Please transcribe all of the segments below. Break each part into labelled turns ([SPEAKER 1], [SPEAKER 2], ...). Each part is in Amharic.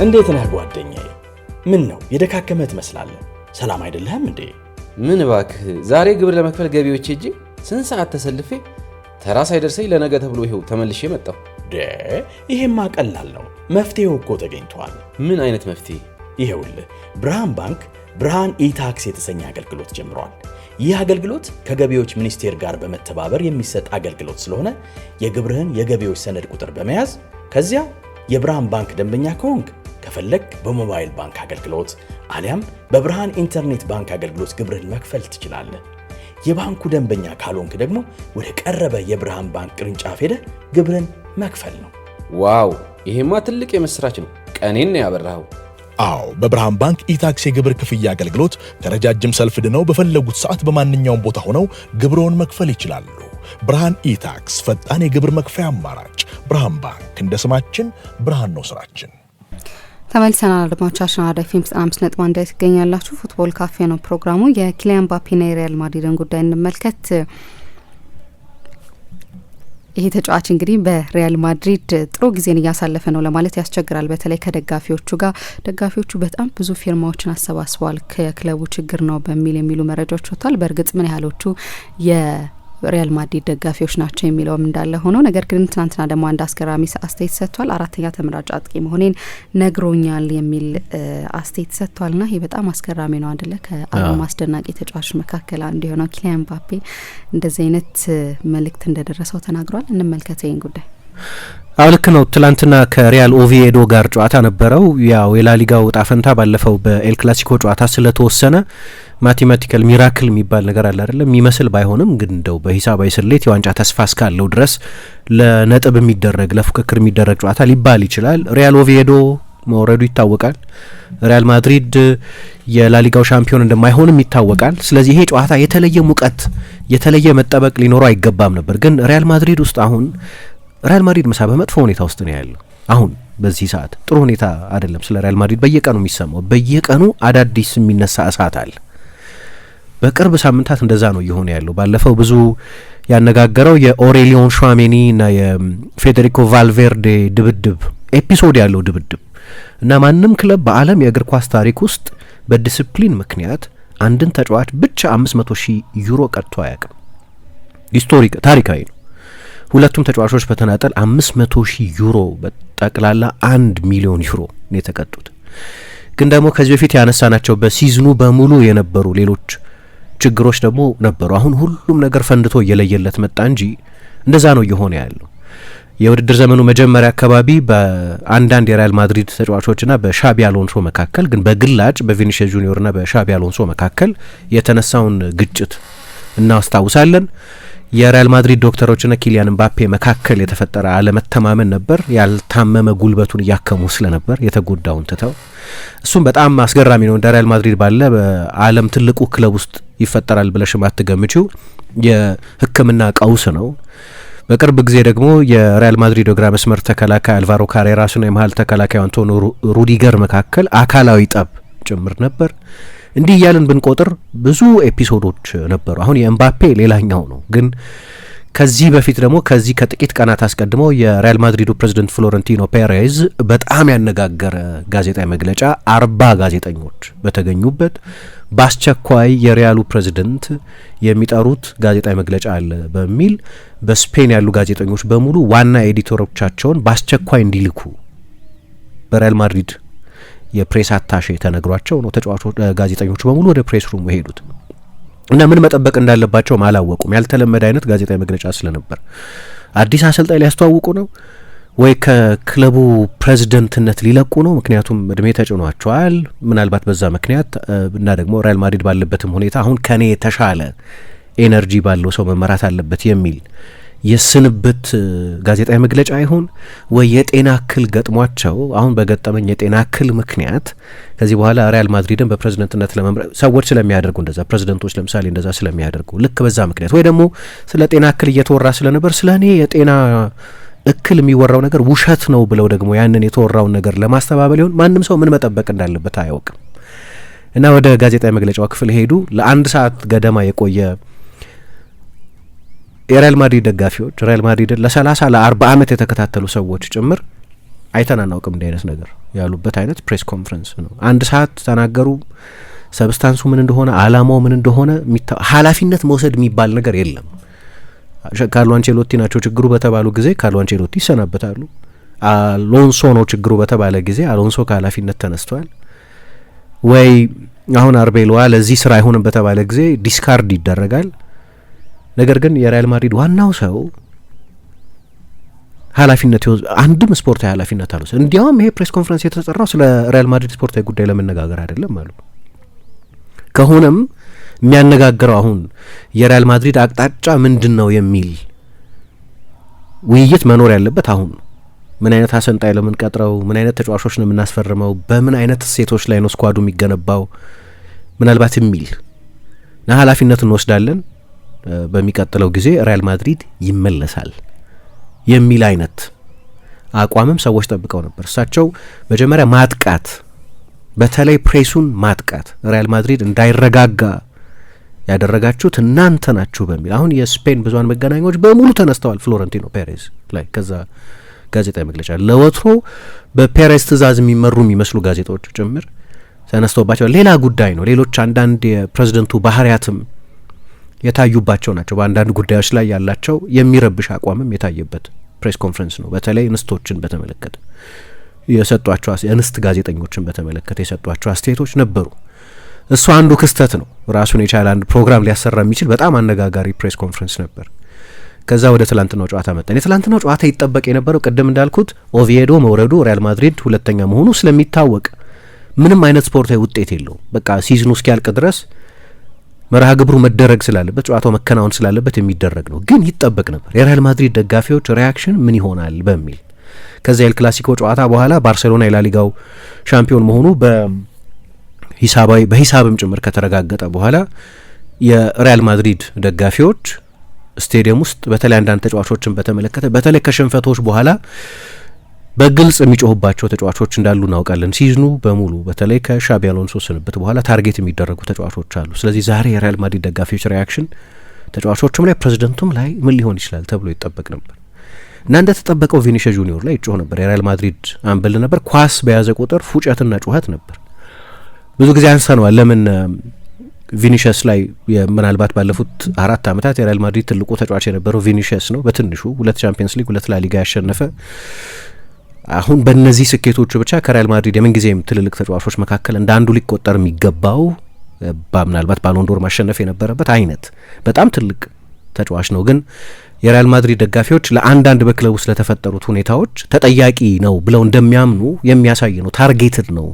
[SPEAKER 1] እንዴት ነህ ጓደኛዬ? ምን ነው የደካከመህ ትመስላለህ? ሰላም አይደለህም እንዴ?
[SPEAKER 2] ምን እባክህ፣ ዛሬ ግብር ለመክፈል ገቢዎች ሄጄ ስንት ሰዓት ተሰልፌ ተራ ሳይደርሰኝ ለነገ ተብሎ ይሄው ተመልሼ መጣሁ።
[SPEAKER 1] ይሄማ ቀላል ነው፣ መፍትሄው እኮ ተገኝቷል።
[SPEAKER 2] ምን አይነት መፍትሄ?
[SPEAKER 1] ይሄውልህ ብርሃን ባንክ ብርሃን ኢታክስ የተሰኘ አገልግሎት ጀምሯል። ይህ አገልግሎት ከገቢዎች ሚኒስቴር ጋር በመተባበር የሚሰጥ አገልግሎት ስለሆነ የግብርህን የገቢዎች ሰነድ ቁጥር በመያዝ ከዚያ የብርሃን ባንክ ደንበኛ ከሆንክ ከፈለግ በሞባይል ባንክ አገልግሎት አሊያም በብርሃን ኢንተርኔት ባንክ አገልግሎት ግብርህን መክፈል ትችላለህ። የባንኩ ደንበኛ ካልሆንክ ደግሞ ወደ ቀረበ የብርሃን ባንክ ቅርንጫፍ ሄደህ ግብርህን መክፈል ነው።
[SPEAKER 2] ዋው! ይሄማ ትልቅ የምስራች ነው። ቀኔን ነው ያበራኸው።
[SPEAKER 3] አዎ፣ በብርሃን ባንክ ኢታክስ የግብር ክፍያ አገልግሎት ከረጃጅም ሰልፍ ድነው በፈለጉት ሰዓት በማንኛውም ቦታ ሆነው ግብርዎን መክፈል ይችላሉ። ብርሃን ኢታክስ ፈጣን የግብር መክፈያ አማራጭ። ብርሃን ባንክ፣ እንደ ስማችን ብርሃን ነው ስራችን።
[SPEAKER 4] ተመልሰናል አድማጮቻችን። አራዳ ኤፍኤም 95.1 ላይ ትገኛላችሁ። ፉትቦል ካፌ ነው ፕሮግራሙ። የኪሊያን ምባፔና የሪያል ማድሪድን ጉዳይ እንመልከት። ይሄ ተጫዋች እንግዲህ በሪያል ማድሪድ ጥሩ ጊዜን እያሳለፈ ነው ለማለት ያስቸግራል። በተለይ ከደጋፊዎቹ ጋር ደጋፊዎቹ በጣም ብዙ ፊርማዎችን አሰባስበዋል። ከክለቡ ችግር ነው በሚል የሚሉ መረጃዎች ወጥቷል። በእርግጥ ምን ያህሎቹ የሪያል ማድሪድ ደጋፊዎች ናቸው የሚለውም እንዳለ ሆኖ፣ ነገር ግን ትናንትና ደግሞ አንድ አስገራሚ አስተያየት ሰጥቷል። 4ኛ ተመራጭ አጥቂ መሆኔን ነግሮኛል የሚል አስተያየት ሰጥቷልና ይሄ በጣም አስገራሚ ነው አይደለ? ከዓለም አስደናቂ ተጫዋቾች መካከል አንዱ የሆነው ኪሊያን ምባፔ እንደዚህ አይነት መልእክት እንደደረሰው ተናግሯል። እንመልከት ይህን ጉዳይ።
[SPEAKER 5] ልክ ነው። ትላንትና ከሪያል ኦቪዬዶ ጋር ጨዋታ ነበረው። ያው የላሊጋው ዕጣ ፈንታ ባለፈው በኤል ክላሲኮ ጨዋታ ስለተወሰነ ማቴማቲካል ሚራክል የሚባል ነገር አለ አይደለም፣ የሚመስል ባይሆንም ግን እንደው በሂሳባዊ ስሌት የዋንጫ ተስፋ እስካለው ድረስ ለነጥብ የሚደረግ ለፉክክር የሚደረግ ጨዋታ ሊባል ይችላል። ሪያል ኦቪዬዶ መውረዱ ይታወቃል። ሪያል ማድሪድ የላሊጋው ሻምፒዮን እንደማይሆንም ይታወቃል። ስለዚህ ይሄ ጨዋታ የተለየ ሙቀት የተለየ መጠበቅ ሊኖረው አይገባም ነበር። ግን ሪያል ማድሪድ ውስጥ አሁን ሪያል ማድሪድ መሳ በመጥፎ ሁኔታ ውስጥ ነው ያለው። አሁን በዚህ ሰዓት ጥሩ ሁኔታ አይደለም። ስለ ሪያል ማድሪድ በየቀኑ የሚሰማው በየቀኑ አዳዲስ የሚነሳ እሳት አለ። በቅርብ ሳምንታት እንደዛ ነው እየሆነ ያለው። ባለፈው ብዙ ያነጋገረው የኦሬሊዮን ሹዋሜኒ እና የፌዴሪኮ ቫልቬርዴ ድብድብ ኤፒሶድ ያለው ድብድብ እና ማንም ክለብ በዓለም የእግር ኳስ ታሪክ ውስጥ በዲሲፕሊን ምክንያት አንድን ተጫዋች ብቻ 500,000 ዩሮ ቀጥቶ አያውቅም። ሂስቶሪክ ታሪካዊ ነው። ሁለቱም ተጫዋቾች በተናጠል 500,000 ዩሮ በጠቅላላ 1 ሚሊዮን ዩሮ ነው የተቀጡት። ግን ደግሞ ከዚህ በፊት ያነሳናቸው በሲዝኑ በሙሉ የነበሩ ሌሎች ችግሮች ደግሞ ነበሩ። አሁን ሁሉም ነገር ፈንድቶ እየለየለት መጣ እንጂ እንደዛ ነው እየሆነ ያለው። የውድድር ዘመኑ መጀመሪያ አካባቢ በአንዳንድ የሪያል ማድሪድ ተጫዋቾችና በሻቢ አሎንሶ መካከል ግን በግላጭ በቪኒሲየስ ጁኒዮርና በሻቢ አሎንሶ መካከል የተነሳውን ግጭት እናስታውሳለን። የሪያል ማድሪድ ዶክተሮችና ኪሊያን ምባፔ መካከል የተፈጠረ አለመተማመን ነበር። ያልታመመ ጉልበቱን እያከሙ ስለነበር የተጎዳውን ትተው፣ እሱም በጣም አስገራሚ ነው። እንደ ሪያል ማድሪድ ባለ በዓለም ትልቁ ክለብ ውስጥ ይፈጠራል ብለሽ ማትገምቺው የሕክምና ቀውስ ነው። በቅርብ ጊዜ ደግሞ የሪያል ማድሪድ የግራ መስመር ተከላካይ አልቫሮ ካሬራስና የመሀል ተከላካይ አንቶኒዮ ሩዲገር መካከል አካላዊ ጠብ ጭምር ነበር። እንዲህ እያልን ብንቆጥር ብዙ ኤፒሶዶች ነበሩ። አሁን የኤምባፔ ሌላኛው ነው። ግን ከዚህ በፊት ደግሞ ከዚህ ከጥቂት ቀናት አስቀድሞ የሪያል ማድሪዱ ፕሬዚደንት ፍሎረንቲኖ ፔሬዝ በጣም ያነጋገረ ጋዜጣዊ መግለጫ 40 ጋዜጠኞች በተገኙበት በአስቸኳይ የሪያሉ ፕሬዚደንት የሚጠሩት ጋዜጣዊ መግለጫ አለ በሚል በስፔን ያሉ ጋዜጠኞች በሙሉ ዋና ኤዲተሮቻቸውን በአስቸኳይ እንዲልኩ በሪያል ማድሪድ የፕሬስ አታሼ ተነግሯቸው ነው ተጫዋቾች ጋዜጠኞች በሙሉ ወደ ፕሬስ ሩም ሄዱት እና ምን መጠበቅ እንዳለባቸውም አላወቁም። ያልተለመደ አይነት ጋዜጣዊ መግለጫ ስለነበር አዲስ አሰልጣኝ ሊያስተዋውቁ ነው ወይ ከክለቡ ፕሬዚደንትነት ሊለቁ ነው? ምክንያቱም እድሜ ተጭኗቸዋል። ምናልባት በዛ ምክንያት እና ደግሞ ሪያል ማድሪድ ባለበትም ሁኔታ አሁን ከኔ የተሻለ ኤነርጂ ባለው ሰው መመራት አለበት የሚል የስንብት ጋዜጣዊ መግለጫ ይሁን ወይ የጤና እክል ገጥሟቸው አሁን በገጠመኝ የጤና እክል ምክንያት ከዚህ በኋላ ሪያል ማድሪድን በፕሬዝዳንትነት ለመምረጥ ሰዎች ስለሚያደርጉ እንደዛ ፕሬዝዳንቶች ለምሳሌ እንደዛ ስለሚያደርጉ ልክ በዛ ምክንያት ወይ ደግሞ ስለ ጤና እክል እየተወራ ስለነበር ስለ እኔ የጤና እክል የሚወራው ነገር ውሸት ነው ብለው ደግሞ ያንን የተወራውን ነገር ለማስተባበል ይሁን ማንም ሰው ምን መጠበቅ እንዳለበት አያውቅም እና ወደ ጋዜጣዊ መግለጫው ክፍል ሄዱ። ለአንድ ሰዓት ገደማ የቆየ የሪያል ማድሪድ ደጋፊዎች ሪያል ማድሪድን ለ30 ለ40 ዓመት የተከታተሉ ሰዎች ጭምር አይተናናውቅም እንዲህ አይነት ነገር ያሉበት አይነት ፕሬስ ኮንፈረንስ ነው። 1 ሰዓት ተናገሩ። ሰብስታንሱ ምን እንደሆነ አላማው ምን እንደሆነ ኃላፊነት መውሰድ የሚባል ነገር የለም። ካርሎ አንቼሎቲ ናቸው ችግሩ በተባሉ ጊዜ ካርሎ አንቼሎቲ ይሰናበታሉ። አሎንሶ ነው ችግሩ በተባለ ጊዜ አሎንሶ ከኃላፊነት ተነስተዋል። ወይ አሁን አርቤሎዋ ለዚህ ስራ አይሆንም በተባለ ጊዜ ዲስካርድ ይደረጋል። ነገር ግን የሪያል ማድሪድ ዋናው ሰው ኃላፊነት አንድም ስፖርታዊ ኃላፊነት አሉ። እንዲያውም ይሄ ፕሬስ ኮንፈረንስ የተጠራው ስለ ሪያል ማድሪድ ስፖርታዊ ጉዳይ ለመነጋገር አይደለም አሉ። ከሆነም የሚያነጋግረው አሁን የሪያል ማድሪድ አቅጣጫ ምንድን ነው የሚል ውይይት መኖር ያለበት አሁን ነው። ምን አይነት አሰልጣኝ ለምን ቀጥረው፣ ምን አይነት ተጫዋቾች ነው የምናስፈርመው፣ በምን አይነት ሴቶች ላይ ነው ስኳዱ የሚገነባው ምናልባት የሚል እና ኃላፊነት እንወስዳለን በሚቀጥለው ጊዜ ሪያል ማድሪድ ይመለሳል የሚል አይነት አቋምም ሰዎች ጠብቀው ነበር። እሳቸው መጀመሪያ ማጥቃት፣ በተለይ ፕሬሱን ማጥቃት፣ ሪያል ማድሪድ እንዳይረጋጋ ያደረጋችሁት እናንተ ናችሁ በሚል አሁን የስፔን ብዙሃን መገናኛዎች በሙሉ ተነስተዋል ፍሎረንቲኖ ፔሬዝ ላይ። ከዛ ጋዜጣዊ መግለጫ ለወትሮ በፔሬዝ ትእዛዝ የሚመሩ የሚመስሉ ጋዜጣዎች ጭምር ተነስተውባቸዋል። ሌላ ጉዳይ ነው። ሌሎች አንዳንድ የፕሬዝደንቱ ባህሪያትም የታዩባቸው ናቸው። በአንዳንድ ጉዳዮች ላይ ያላቸው የሚረብሽ አቋምም የታየበት ፕሬስ ኮንፈረንስ ነው። በተለይ እንስቶችን በተመለከተ የሰጧቸው እንስት ጋዜጠኞችን በተመለከተ የሰጧቸው አስተያየቶች ነበሩ። እሱ አንዱ ክስተት ነው። ራሱን የቻለ አንድ ፕሮግራም ሊያሰራ የሚችል በጣም አነጋጋሪ ፕሬስ ኮንፈረንስ ነበር። ከዛ ወደ ትላንትናው ጨዋታ መጣን። የትላንትናው ጨዋታ ይጠበቅ የነበረው ቅድም እንዳልኩት ኦቪዬዶ መውረዱ ሪያል ማድሪድ ሁለተኛ መሆኑ ስለሚታወቅ ምንም አይነት ስፖርታዊ ውጤት የለውም። በቃ ሲዝኑ እስኪያልቅ ድረስ መርሃ ግብሩ መደረግ ስላለበት ጨዋታው መከናወን ስላለበት የሚደረግ ነው። ግን ይጠበቅ ነበር የሪያል ማድሪድ ደጋፊዎች ሪያክሽን ምን ይሆናል በሚል። ከዚያ ኤል ክላሲኮ ጨዋታ በኋላ ባርሴሎና የላሊጋው ሻምፒዮን መሆኑ በሂሳብም ጭምር ከተረጋገጠ በኋላ የሪያል ማድሪድ ደጋፊዎች ስቴዲየም ውስጥ በተለይ አንዳንድ ተጫዋቾችን በተመለከተ በተለይ ከሽንፈቶች በኋላ በግልጽ የሚጮሁባቸው ተጫዋቾች እንዳሉ እናውቃለን። ሲዝኑ በሙሉ በተለይ ከሻቢ አሎንሶ ስንብት በኋላ ታርጌት የሚደረጉ ተጫዋቾች አሉ። ስለዚህ ዛሬ የሪያል ማድሪድ ደጋፊዎች ሪያክሽን ተጫዋቾችም ላይ ፕሬዝደንቱም ላይ ምን ሊሆን ይችላል ተብሎ ይጠበቅ ነበር እና እንደተጠበቀው ቪኒሺየስ ጁኒዮር ላይ ይጮህ ነበር። የሪያል ማድሪድ አምበል ነበር። ኳስ በያዘ ቁጥር ፉጨትና ጩኸት ነበር። ብዙ ጊዜ አንስተነዋል። ለምን ቪኒሺየስ ላይ ምናልባት ባለፉት 4 ዓመታት የሪያል ማድሪድ ትልቁ ተጫዋች የነበረው ቪኒሺየስ ነው። በትንሹ 2 ቻምፒየንስ ሊግ 2 ላሊጋ ያሸነፈ አሁን በእነዚህ ስኬቶቹ ብቻ ከሪያል ማድሪድ የምንጊዜም ትልልቅ ተጫዋቾች መካከል እንደ አንዱ ሊቆጠር የሚገባው ምናልባት ባሎንዶር ማሸነፍ የነበረበት አይነት በጣም ትልቅ ተጫዋች ነው። ግን የሪያል ማድሪድ ደጋፊዎች ለአንዳንድ በክለቡ ስለተፈጠሩት ሁኔታዎች ተጠያቂ ነው ብለው እንደሚያምኑ የሚያሳይ ነው። ታርጌትድ ነው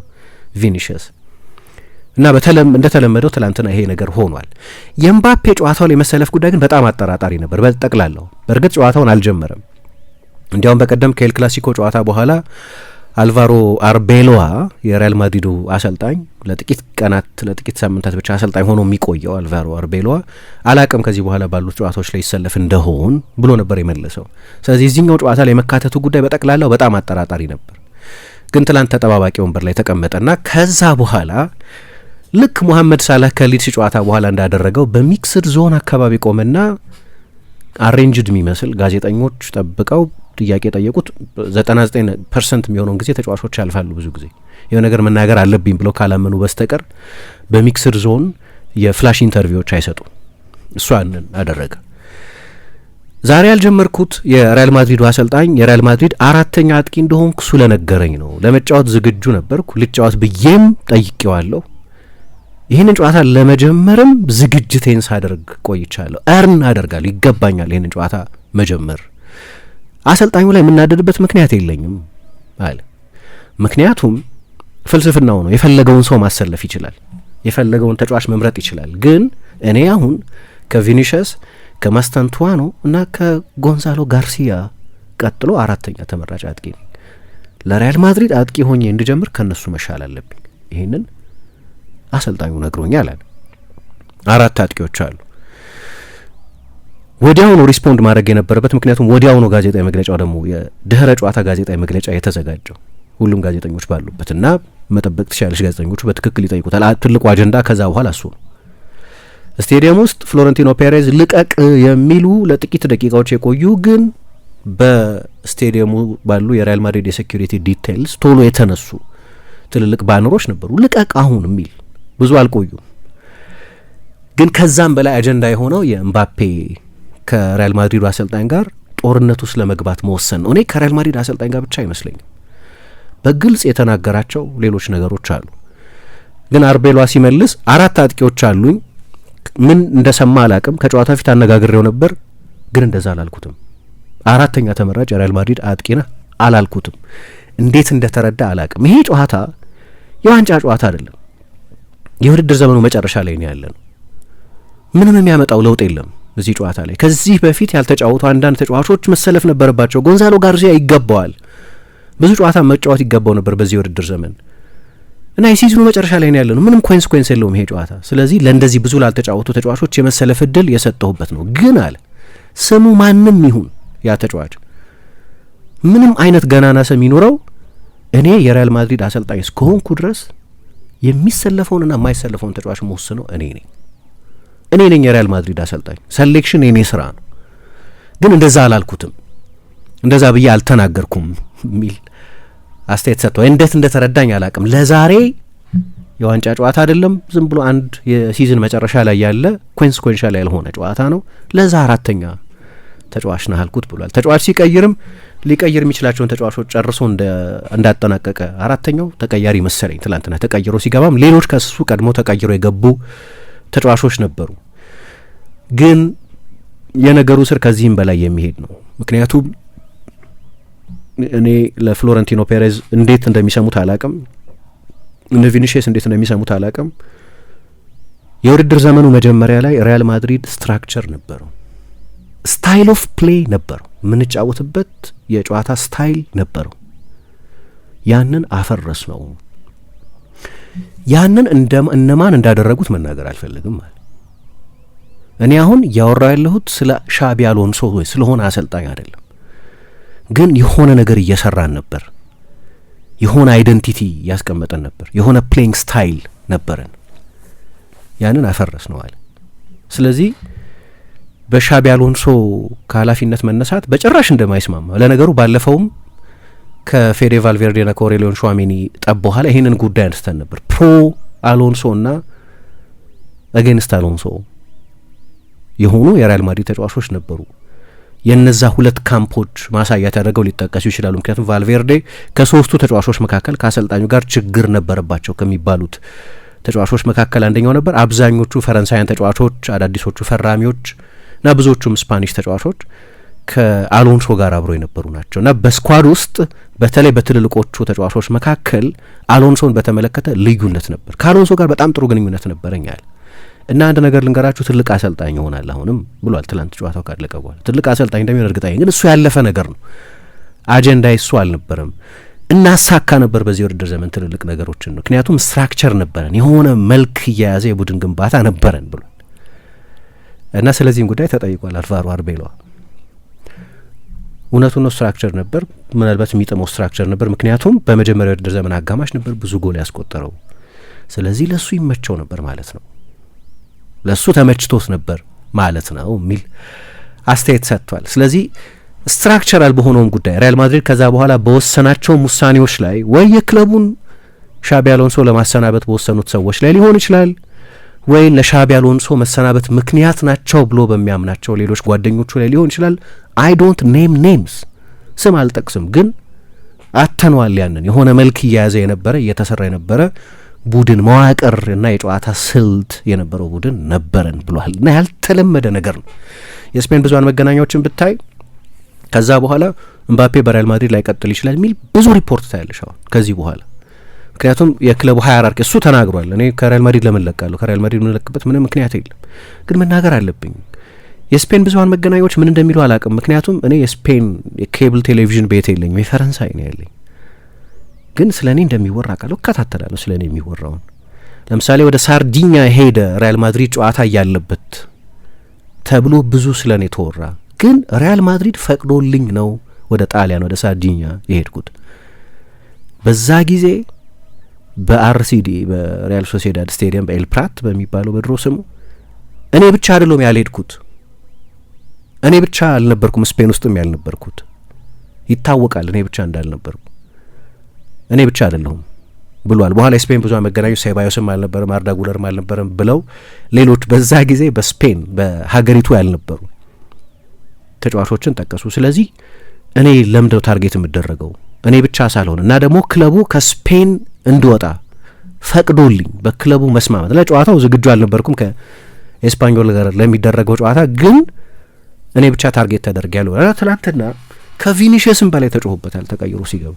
[SPEAKER 5] ቪኒሺየስ እና እንደተለመደው ትላንትና ይሄ ነገር ሆኗል። የኤምባፔ ጨዋታው ላይ መሰለፍ ጉዳይ ግን በጣም አጠራጣሪ ነበር በጠቅላላው። በእርግጥ ጨዋታውን አልጀመረም። እንዲያውም በቀደም ከኤል ክላሲኮ ጨዋታ በኋላ አልቫሮ አርቤሎዋ የሪያል ማድሪዱ አሰልጣኝ ለጥቂት ሳምንታት ብቻ አሰልጣኝ ሆኖ የሚቆየው አልቫሮ አርቤሎዋ አላቅም ከዚህ በኋላ ባሉት ጨዋታዎች ላይ ይሰለፍ እንደሆን ብሎ ነበር የመለሰው። ስለዚህ እዚህኛው ጨዋታ ላይ መካተቱ ጉዳይ በጠቅላላው በጣም አጠራጣሪ ነበር። ግን ትላንት ተጠባባቂ ወንበር ላይ ተቀመጠና ከዛ በኋላ ልክ ሙሐመድ ሳላህ ከሊድስ ጨዋታ በኋላ እንዳደረገው በሚክስድ ዞን አካባቢ ቆመና አሬንጅድ የሚመስል ጋዜጠኞች ጠብቀው ጥያቄ ጠየቁት። 99% የሚሆነውን ጊዜ ተጫዋቾች ያልፋሉ። ብዙ ጊዜ የሆነ ነገር መናገር አለብኝ ብለው ካላመኑ በስተቀር በሚክስድ ዞን የፍላሽ ኢንተርቪዎች አይሰጡም። እሷን አደረገ። ዛሬ ያልጀመርኩት የሪያል ማድሪዱ አሰልጣኝ የሪያል ማድሪድ 4ተኛ አጥቂ እንደሆንኩ ስለነገረኝ ነው። ለመጫወት ዝግጁ ነበርኩ። ልጫወት ብዬም ጠይቄዋለሁ። ይህንን ጨዋታ ለመጀመርም ዝግጅቴን ሳደርግ ቆይቻለሁ። እርን አደርጋለሁ፣ ይገባኛል ይህንን ጨዋታ መጀመር። አሰልጣኙ ላይ የምናደድበት ምክንያት የለኝም አለ። ምክንያቱም ፍልስፍናው ነው። የፈለገውን ሰው ማሰለፍ ይችላል፣ የፈለገውን ተጫዋች መምረጥ ይችላል። ግን እኔ አሁን ከቪኒሺየስ ከማስተንቱዋኖ እና ከጎንዛሎ ጋርሲያ ቀጥሎ 4ተኛ ተመራጭ አጥቂ ነኝ። ለሪያል ማድሪድ አጥቂ ሆኜ እንድጀምር ከነሱ መሻል አለብኝ። ይህንን አሰልጣኙ ነግሮኛል አለ። 4 አጥቂዎች አሉ። ወዲያውኑ ሪስፖንድ ማድረግ የነበረበት ምክንያቱም ወዲያውኑ ጋዜጣዊ መግለጫው ደግሞ የድህረ ጨዋታ ጋዜጣዊ መግለጫ የተዘጋጀው ሁሉም ጋዜጠኞች ባሉበት እና መጠበቅ ትችላለች። ጋዜጠኞቹ በትክክል ይጠይቁታል። ትልቁ አጀንዳ ከዛ በኋላ እሱ ነው። ስቴዲየም ውስጥ ፍሎረንቲኖ ፔሬዝ ልቀቅ የሚሉ ለጥቂት ደቂቃዎች የቆዩ ግን በስቴዲየሙ ባሉ የሪያል ማድሪድ የሴኩሪቲ ዲቴይልስ ቶሎ የተነሱ ትልልቅ ባነሮች ነበሩ፣ ልቀቅ አሁን የሚል ብዙ አልቆዩም። ግን ከዛም በላይ አጀንዳ የሆነው የኤምባፔ ከሪያል ማድሪዱ አሰልጣኝ ጋር ጦርነት ውስጥ ለመግባት መወሰን ነው። እኔ ከሪያል ማድሪድ አሰልጣኝ ጋር ብቻ አይመስለኝም፣ በግልጽ የተናገራቸው ሌሎች ነገሮች አሉ። ግን አርቤሏ ሲመልስ 4 አጥቂዎች አሉኝ፣ ምን እንደሰማ አላቅም፣ ከጨዋታ ፊት አነጋግሬው ነበር፣ ግን እንደዛ አላልኩትም። 4ኛ ተመራጭ የሪያል ማድሪድ አጥቂ ነህ አላልኩትም። እንዴት እንደተረዳ አላቅም። ይሄ ጨዋታ የዋንጫ ጨዋታ አይደለም፣ የውድድር ዘመኑ መጨረሻ ላይ ነው ያለ ነው። ምንም የሚያመጣው ለውጥ የለም እዚህ ጨዋታ ላይ። ከዚህ በፊት ያልተጫወቱ አንዳንድ ተጫዋቾች መሰለፍ ነበረባቸው። ጎንዛሎ ጋርዚያ ይገባዋል፣ ብዙ ጨዋታ መጫወት ይገባው ነበር በዚህ የውድድር ዘመን እና የሲዝኑ መጨረሻ ላይ ነው ያለ ነው። ምንም ኮንስኮንስ የለውም ይሄ ጨዋታ። ስለዚህ ለእንደዚህ ብዙ ላልተጫወቱ ተጫዋቾች የመሰለፍ እድል የሰጠሁበት ነው። ግን አለ ስሙ ማንም ይሁን ያ ተጫዋች ምንም አይነት ገናና ስም ይኖረው፣ እኔ የሪያል ማድሪድ አሰልጣኝ እስከሆንኩ ድረስ የሚሰለፈውንና የማይሰለፈውን ተጫዋች መወስነው እኔ ነኝ የሪያል ማድሪድ አሰልጣኝ። ሴሌክሽን የኔ ስራ ነው። ግን እንደዛ አላልኩትም፣ እንደዛ ብዬ አልተናገርኩም የሚል አስተያየት ሰጥቷል። እንዴት እንደተረዳኝ አላቅም። ለዛሬ የዋንጫ ጨዋታ አይደለም፣ ዝም ብሎ አንድ የሲዝን መጨረሻ ላይ ያለ ኮንስኮንሻል ያልሆነ ጨዋታ ነው። ለዛ 4ኛ ተጫዋች ነህ አልኩት ብሏል። ተጫዋች ሲቀይርም ሊቀይር የሚችላቸውን ተጫዋቾች ጨርሶ እንዳጠናቀቀ 4ኛው ተቀያሪ መሰለኝ ትላንትና ተቀይሮ ሲገባም ሌሎች ከሱ ቀድሞ ተቀይሮ የገቡ ተጫዋቾች ነበሩ። ግን የነገሩ ስር ከዚህም በላይ የሚሄድ ነው። ምክንያቱም እኔ ለፍሎረንቲኖ ፔሬዝ እንዴት እንደሚሰሙት አላቅም፣ እነ ቪኒሺየስ እንዴት እንደሚሰሙት አላቅም። የውድድር ዘመኑ መጀመሪያ ላይ ሪያል ማድሪድ ስትራክቸር ነበረው፣ ስታይል ኦፍ ፕሌይ ነበረው፣ የምንጫወትበት የጨዋታ ስታይል ነበረው። ያንን አፈረስ ነው። ያንን እነማን እንዳደረጉት መናገር አልፈልግም ማለት እኔ አሁን እያወራው ያለሁት ስለ ሻቢ አሎንሶ ወይ ስለሆነ አሰልጣኝ አይደለም። ግን የሆነ ነገር እየሰራን ነበር፣ የሆነ አይደንቲቲ ያስቀመጠን ነበር፣ የሆነ ፕሌይንግ ስታይል ነበረን። ያንን አፈረስ ነው አለ። ስለዚህ በሻቢ አሎንሶ ከኃላፊነት መነሳት በጭራሽ እንደማይስማማ ለነገሩ ባለፈውም ከፌዴ ቫልቬርዴና ከኦሬሊዮን ሹዋሜኒ ጠብ በኋላ ይህንን ጉዳይ አንስተን ነበር። ፕሮ አሎንሶ እና አጌንስት አሎንሶ የሆኑ የሪያል ማድሪድ ተጫዋቾች ነበሩ። የነዛ ሁለት ካምፖች ማሳያ ያደረገው ሊጠቀሱ ይችላሉ። ምክንያቱም ቫልቬርዴ ከሶስቱ ተጫዋቾች መካከል ከአሰልጣኙ ጋር ችግር ነበረባቸው ከሚባሉት ተጫዋቾች መካከል አንደኛው ነበር። አብዛኞቹ ፈረንሳውያን ተጫዋቾች፣ አዳዲሶቹ ፈራሚዎች እና ብዙዎቹም ስፓኒሽ ተጫዋቾች ከአሎንሶ ጋር አብሮ የነበሩ ናቸው እና በስኳድ ውስጥ በተለይ በትልልቆቹ ተጫዋቾች መካከል አሎንሶን በተመለከተ ልዩነት ነበር። ከአሎንሶ ጋር በጣም ጥሩ ግንኙነት ነበረኛል እና አንድ ነገር ልንገራችሁ፣ ትልቅ አሰልጣኝ ይሆናል አሁንም ብሏል። ትላንት ጨዋታው ካለቀ በኋላ ትልቅ አሰልጣኝ እንደሚሆን እርግጠኛ፣ ግን እሱ ያለፈ ነገር ነው። አጀንዳ እሱ አልነበረም። እናሳካ ነበር በዚህ ውድድር ዘመን ትልልቅ ነገሮችን፣ ምክንያቱም ስትራክቸር ነበረን፣ የሆነ መልክ እየያዘ የቡድን ግንባታ ነበረን ብሏል እና ስለዚህም ጉዳይ ተጠይቋል አልቫሮ አርቤሏ። እውነቱን ነው፣ ስትራክቸር ነበር፣ ምናልባት የሚጥመው ስትራክቸር ነበር። ምክንያቱም በመጀመሪያው የውድድር ዘመን አጋማሽ ነበር ብዙ ጎል ያስቆጠረው። ስለዚህ ለሱ ይመቸው ነበር ማለት ነው፣ ለሱ ተመችቶት ነበር ማለት ነው የሚል አስተያየት ሰጥቷል። ስለዚህ ስትራክቸራል በሆነውም ጉዳይ ሪያል ማድሪድ ከዛ በኋላ በወሰናቸውም ውሳኔዎች ላይ ወይ የክለቡን ሻቢ አሎንሶ ለማሰናበት በወሰኑት ሰዎች ላይ ሊሆን ይችላል፣ ወይ ለሻቢ አሎንሶ መሰናበት ምክንያት ናቸው ብሎ በሚያምናቸው ሌሎች ጓደኞቹ ላይ ሊሆን ይችላል። አይ ዶንት ኔም ኔምስ፣ ስም አልጠቅስም፣ ግን አተነዋል። ያንን የሆነ መልክ እየያዘ የነበረ እየተሰራ የነበረ ቡድን መዋቅር እና የጨዋታ ስልት የነበረው ቡድን ነበረን ብሏል እና ያልተለመደ ነገር ነው። የስፔን ብዙሃን መገናኛዎችን ብታይ ከዛ በኋላ እምባፔ በሪያል ማድሪድ ላይ ቀጥል ይችላል የሚል ብዙ ሪፖርት ታያለሽ አሁን ከዚህ በኋላ። ምክንያቱም የክለቡ ሃይራርኪ እሱ ተናግሯል። እኔ ከሪያል ማድሪድ ለምን ለቃለሁ? ከሪያል ማድሪድ የምንለቅበት ምንም ምክንያት የለም፣ ግን መናገር አለብኝ። የስፔን ብዙሃን መገናኛዎች ምን እንደሚሉ አላውቅም። ምክንያቱም እኔ የስፔን የኬብል ቴሌቪዥን ቤት የለኝም፣ የፈረንሳይ ነው ያለኝ። ግን ስለ እኔ እንደሚወራ ቃለሁ እከታተላለሁ ስለ እኔ የሚወራውን። ለምሳሌ ወደ ሳርዲኛ ሄደ ሪያል ማድሪድ ጨዋታ እያለበት ተብሎ ብዙ ስለ እኔ ተወራ። ግን ሪያል ማድሪድ ፈቅዶልኝ ነው ወደ ጣሊያን ወደ ሳርዲኛ የሄድኩት። በዛ ጊዜ በአርሲዲ በሪያል ሶሴዳድ ስቴዲየም በኤል ፕራት በሚባለው በድሮ ስሙ እኔ ብቻ አይደለም ያልሄድኩት፣ እኔ ብቻ አልነበርኩም፣ ስፔን ውስጥም ያልነበርኩት ይታወቃል። እኔ ብቻ እንዳልነበርኩ፣ እኔ ብቻ አይደለሁም። ብሏል። በኋላ የስፔን ብዙሃን መገናኞች ሴባዮስም አልነበረም አርዳ ጉለርም አልነበረም ብለው ሌሎች በዛ ጊዜ በስፔን በሀገሪቱ ያልነበሩ ተጫዋቾችን ጠቀሱ። ስለዚህ እኔ ለምንድነው ታርጌት የምደረገው እኔ ብቻ ሳልሆን እና ደግሞ ክለቡ ከስፔን እንድወጣ ፈቅዶልኝ በክለቡ መስማማት ለጨዋታው ዝግጁ አልነበርኩም ከኤስፓኞል ጋር ለሚደረገው ጨዋታ ግን እኔ ብቻ ታርጌት ተደርጌያለሁ። ትናንትና ከቪኒሽስም በላይ ተጮሁበታል ተቀይሮ ሲገባ።